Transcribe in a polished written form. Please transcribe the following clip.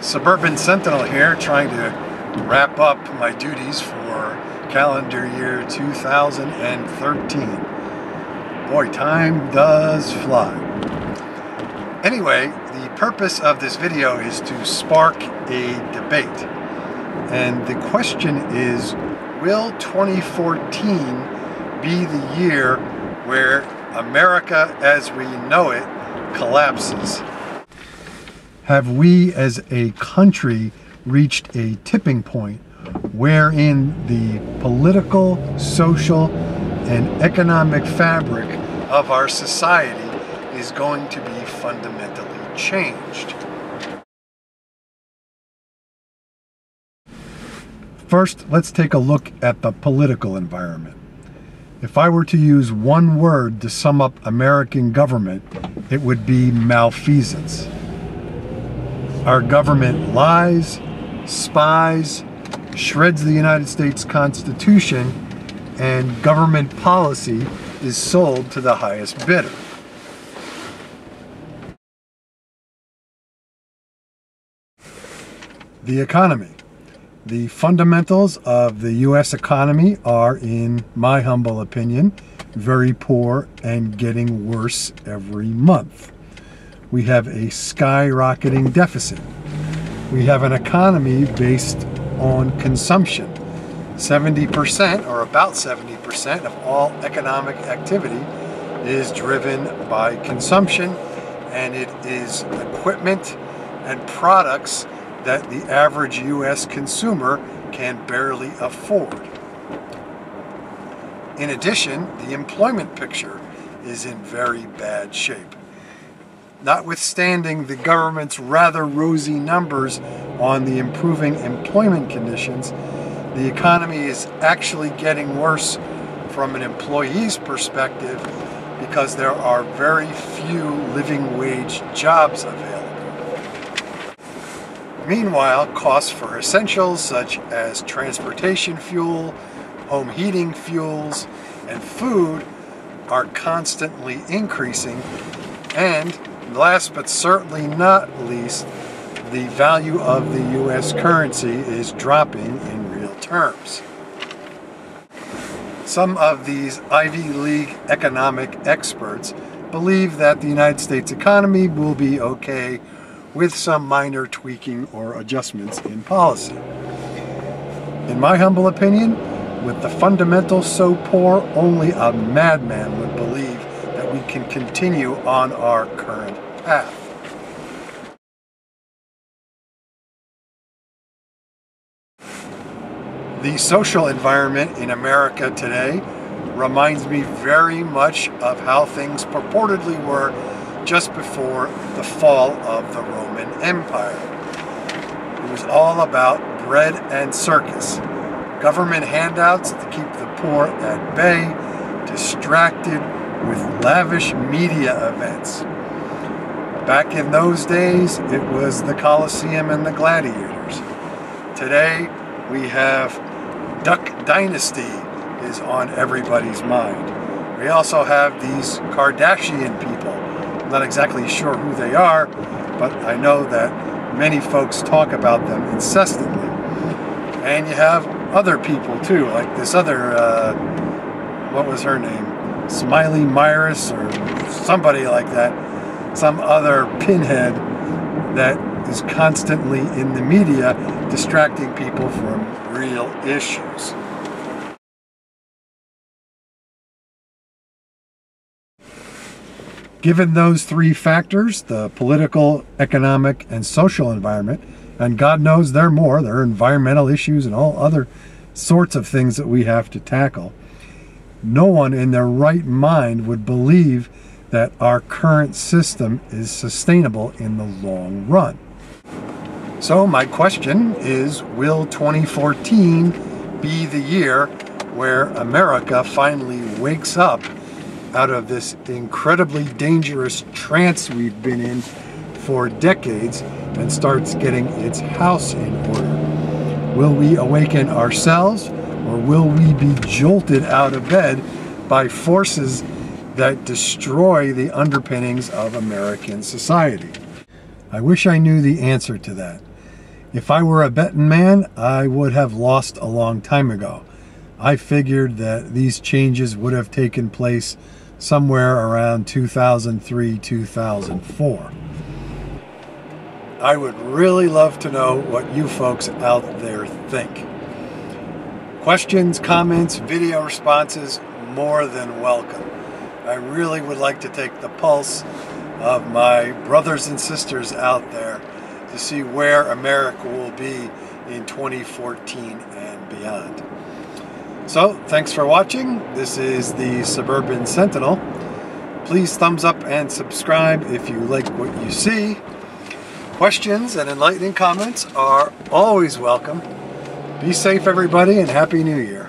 Suburban Sentinel here, trying to wrap up my duties for calendar year 2013. Boy, time does fly. Anyway, the purpose of this video is to spark a debate. And the question is, will 2014 be the year where America as we know it collapses? Have we as a country reached a tipping point wherein the political, social, and economic fabric of our society is going to be fundamentally changed? First, let's take a look at the political environment. If I were to use one word to sum up American government, it would be malfeasance. Our government lies, spies, shreds the United States Constitution, and government policy is sold to the highest bidder. The economy. The fundamentals of the U.S. economy are, in my humble opinion, very poor and getting worse every month. We have a skyrocketing deficit. We have an economy based on consumption. 70%, or about 70% of all economic activity is driven by consumption, and it is equipment and products that the average U.S. consumer can barely afford. In addition, the employment picture is in very bad shape. Notwithstanding the government's rather rosy numbers on the improving employment conditions, the economy is actually getting worse from an employee's perspective because there are very few living wage jobs available. Meanwhile, costs for essentials such as transportation fuel, home heating fuels, and food are constantly increasing, and last but certainly not least, the value of the U.S. currency is dropping in real terms. Some of these Ivy League economic experts believe that the United States economy will be okay with some minor tweaking or adjustments in policy. In my humble opinion, with the fundamentals so poor, only a madman would believe that we can continue on our current path. The social environment in America today reminds me very much of how things purportedly were just before the fall of the Roman Empire. It was all about bread and circus, government handouts to keep the poor at bay, distracted with lavish media events. Back in those days, it was the Colosseum and the gladiators. Today, we have Duck Dynasty is on everybody's mind. We also have these Kardashian people. I'm not exactly sure who they are, but I know that many folks talk about them incessantly. And you have other people too, like this other, what was her name? Smiley Myris or somebody like that. Some other pinhead that is constantly in the media distracting people from real issues. Given those three factors, the political, economic, and social environment, and God knows there are more, there are environmental issues and all other sorts of things that we have to tackle, no one in their right mind would believe that our current system is sustainable in the long run. So my question is, will 2014 be the year where America finally wakes up out of this incredibly dangerous trance we've been in for decades and starts getting its house in order? Will we awaken ourselves, or will we be jolted out of bed by forces that destroy the underpinnings of American society? I wish I knew the answer to that. If I were a betting man, I would have lost a long time ago. I figured that these changes would have taken place somewhere around 2003, 2004. I would really love to know what you folks out there think. Questions, comments, video responses, more than welcome. I really would like to take the pulse of my brothers and sisters out there to see where America will be in 2014 and beyond. So, thanks for watching. This is the Suburban Sentinel. Please thumbs up and subscribe if you like what you see. Questions and enlightening comments are always welcome. Be safe, everybody, and Happy New Year.